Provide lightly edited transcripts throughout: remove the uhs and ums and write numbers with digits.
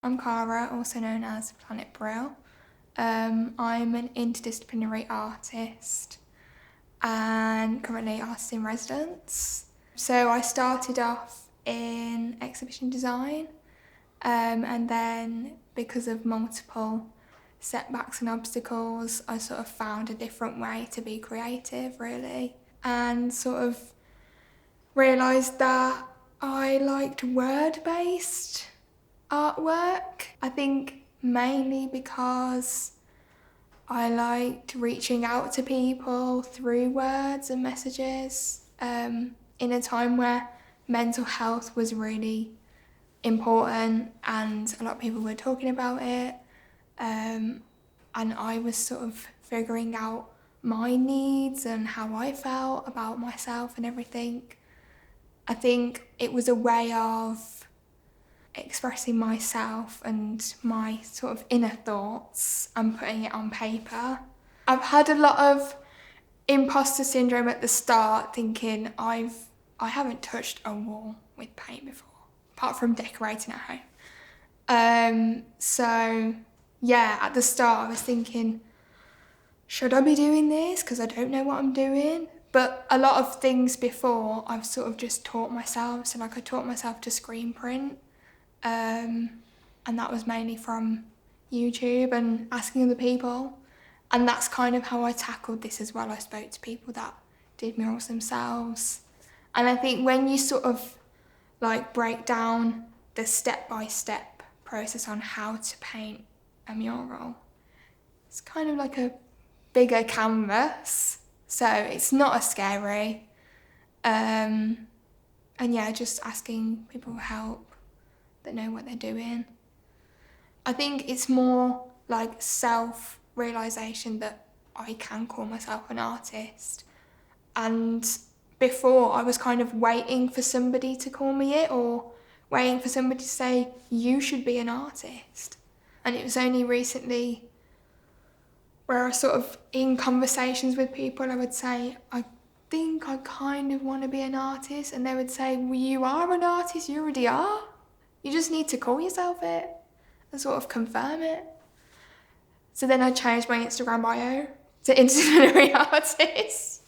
I'm Cara, also known as Planet Brill. I'm an interdisciplinary artist and currently artist in residence. So I started off in exhibition design, and then because of multiple setbacks and obstacles, I sort of found a different way to be creative, really, and sort of realised that I liked word-based artwork. I think mainly because I liked reaching out to people through words and messages, in a time where mental health was really important and a lot of people were talking about it, and I was sort of figuring out my needs and how I felt about myself and everything. I think it was a way of expressing myself and my sort of inner thoughts and putting it on paper. I've had a lot of imposter syndrome at the start, thinking I haven't touched a wall with paint before, apart from decorating at home. So yeah, at the start I was thinking, should I be doing this? Because I don't know what I'm doing. But a lot of things before I've sort of just taught myself. So like I taught myself to screen print, and that was mainly from YouTube and asking other people. And that's kind of how I tackled this as well. I spoke to people that did murals themselves. And I think when you sort of like break down the step-by-step process on how to paint a mural, it's kind of like a bigger canvas. So it's not as scary. And yeah, just asking people for help that know what they're doing. I think it's more like self-realisation that I can call myself an artist. And before I was kind of waiting for somebody to call me it, or waiting for somebody to say, you should be an artist. And it was only recently where I sort of, in conversations with people, I would say, I think I kind of want to be an artist. And they would say, well, you are an artist, you already are. You just need to call yourself it and sort of confirm it. So then I changed my Instagram bio to interdisciplinary artist.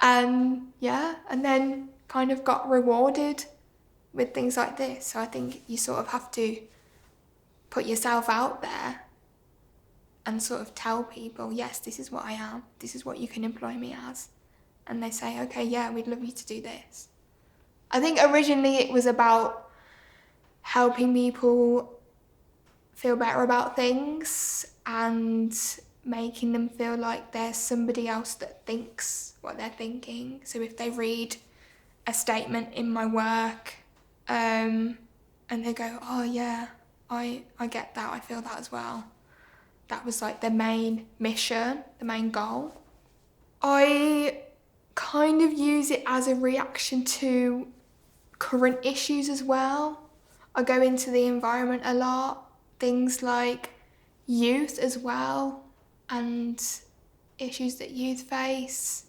And yeah, and then kind of got rewarded with things like this. So I think you sort of have to put yourself out there and sort of tell people, yes, this is what I am, this is what you can employ me as. And they say, okay, yeah, we'd love you to do this. I think originally it was about helping people feel better about things and making them feel like there's somebody else that thinks what they're thinking. So if they read a statement in my work, and they go, oh yeah, I get that, I feel that as well. That was like the main mission, the main goal. I kind of use it as a reaction to current issues as well. I go into the environment a lot, things like youth as well, and issues that youth face,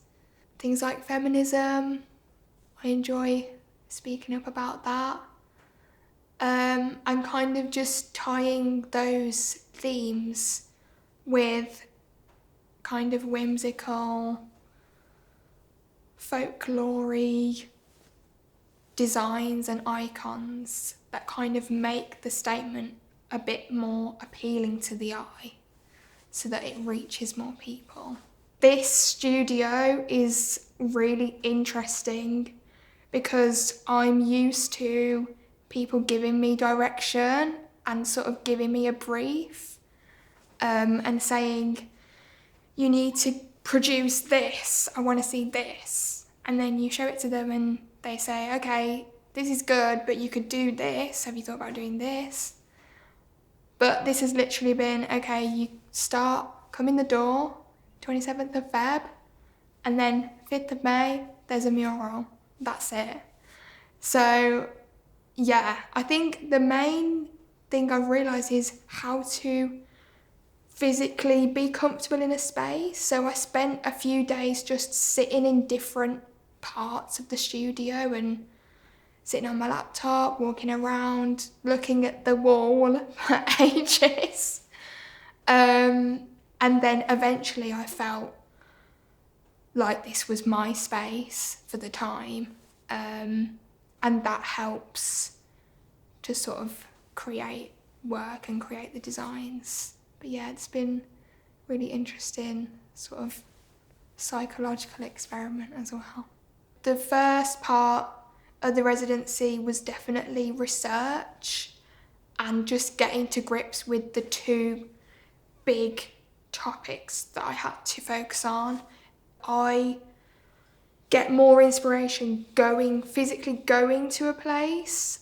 things like feminism. I enjoy speaking up about that. And kind of just tying those themes with kind of whimsical, folklore-y designs and icons that kind of make the statement a bit more appealing to the eye so that it reaches more people. This studio is really interesting because I'm used to people giving me direction and sort of giving me a brief, and saying, you need to produce this, I want to see this. And then you show it to them and they say, okay, this is good, but you could do this. Have you thought about doing this? But this has literally been, okay, you start, come in the door, 27th of Feb, and then 5th of May, there's a mural. That's it. So yeah, I think the main thing I've realised is how to physically be comfortable in a space. So I spent a few days just sitting in different parts of the studio and sitting on my laptop, walking around, looking at the wall for ages. And then eventually I felt like this was my space for the time. And that helps to sort of create work and create the designs. But yeah, it's been really interesting sort of psychological experiment as well. The first part of the residency was definitely research and just getting to grips with the two big topics that I had to focus on. I get more inspiration physically going to a place.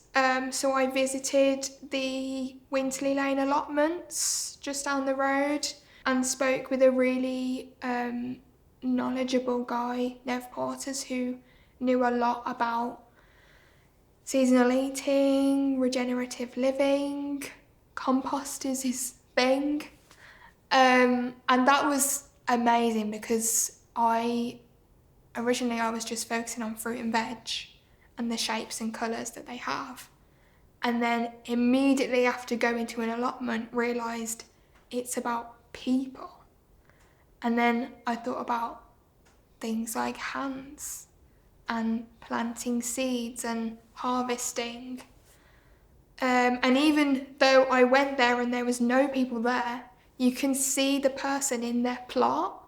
So I visited the Winterley Lane allotments just down the road and spoke with a really knowledgeable guy, Nev Porters, who knew a lot about seasonal eating, regenerative living, compost is his thing. And that was amazing because originally I was just focusing on fruit and veg and the shapes and colours that they have. And then immediately after going to an allotment, realised it's about people. And then I thought about things like hands and planting seeds and harvesting. And even though I went there and there was no people there, you can see the person in their plot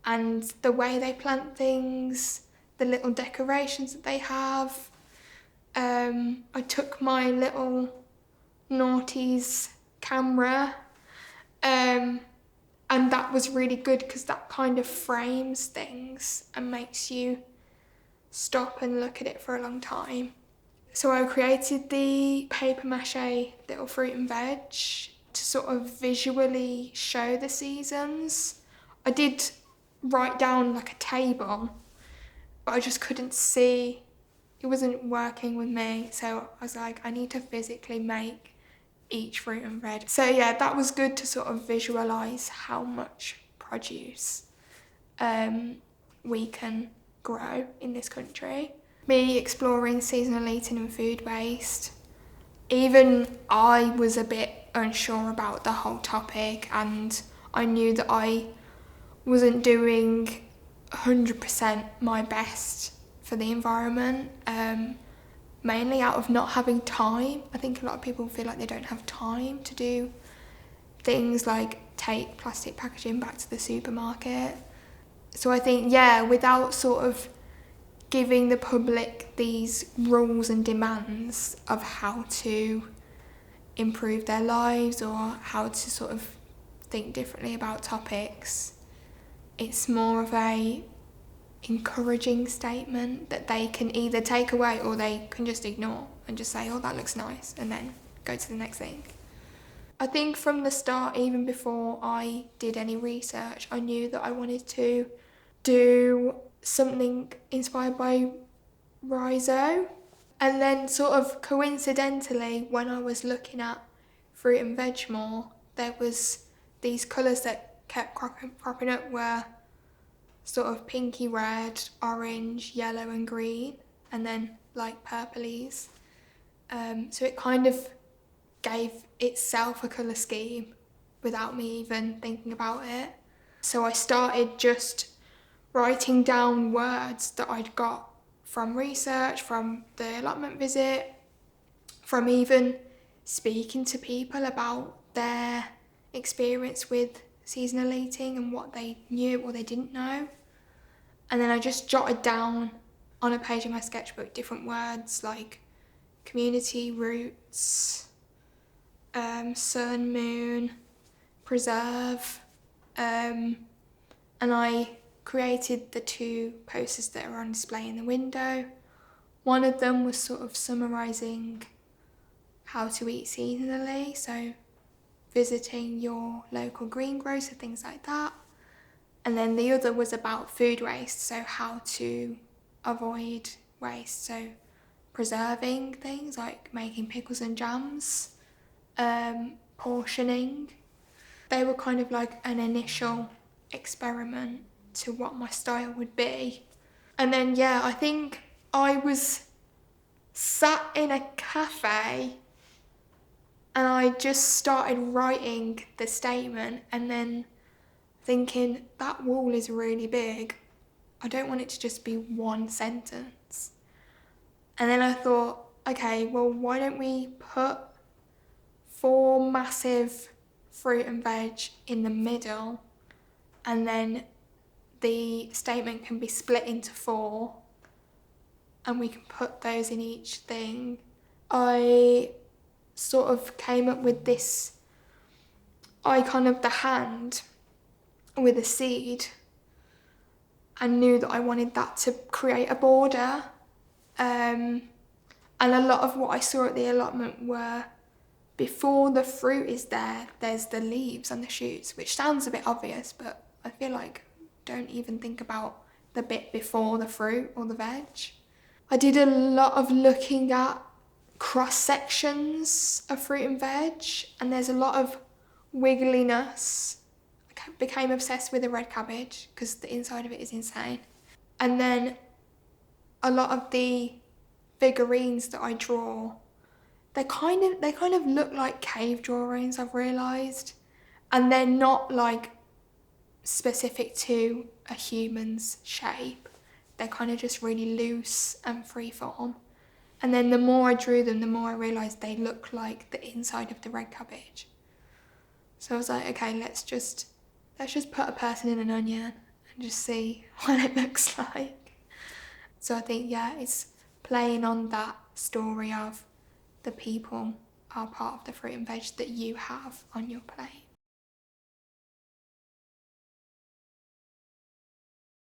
and the way they plant things, the little decorations that they have. I took my little naughties camera, and that was really good because that kind of frames things and makes you stop and look at it for a long time. So I created the paper mache little fruit and veg to sort of visually show the seasons. I did write down like a table, but I just couldn't see. It wasn't working with me, so I was like, I need to physically make each fruit and veg. So yeah, that was good to sort of visualise how much produce we can grow in this country. Me exploring seasonal eating and food waste. Even I was a bit unsure about the whole topic, and I knew that I wasn't doing 100% my best for the environment, mainly out of not having time. I think a lot of people feel like they don't have time to do things like take plastic packaging back to the supermarket. So I think, yeah, without sort of giving the public these rules and demands of how to improve their lives or how to sort of think differently about topics, it's more of a encouraging statement that they can either take away or they can just ignore and just say, oh, that looks nice, and then go to the next thing. I think from the start, even before I did any research, I knew that I wanted to do something inspired by Riso. And then sort of coincidentally, when I was looking at fruit and veg more, there was these colours that kept cropping up were sort of pinky red, orange, yellow and green, and then like purplies. So it kind of gave itself a colour scheme without me even thinking about it. So I started just writing down words that I'd got from research, from the allotment visit, from even speaking to people about their experience with seasonal eating and what they knew or they didn't know. And then I just jotted down on a page in my sketchbook different words like community, roots, sun, moon, preserve, and I created the two posters that are on display in the window. One of them was sort of summarising how to eat seasonally, so visiting your local greengrocer, things like that. And then the other was about food waste, so how to avoid waste, so preserving things like making pickles and jams, portioning. They were kind of like an initial experiment to what my style would be. And then, yeah, I think I was sat in a cafe and I just started writing the statement and then thinking, that wall is really big. I don't want it to just be one sentence. And then I thought, okay, well, why don't we put 4 massive fruit and veg in the middle, and then the statement can be split into 4 and we can put those in each thing. I sort of came up with this icon of the hand with a seed and knew that I wanted that to create a border. And a lot of what I saw at the allotment were, before the fruit is there, there's the leaves and the shoots, which sounds a bit obvious, but I feel like don't even think about the bit before the fruit or the veg. I did a lot of looking at cross sections of fruit and veg, and there's a lot of wiggliness. I became obsessed with the red cabbage because the inside of it is insane. And then a lot of the figurines that I draw, they kind of look like cave drawings, I've realised, and they're not like specific to a human's shape. They're kind of just really loose and freeform. And then the more I drew them, the more I realised they look like the inside of the red cabbage. So I was like, okay, let's just put a person in an onion and just see what it looks like. So I think, yeah, it's playing on that story of the people are part of the fruit and veg that you have on your plate.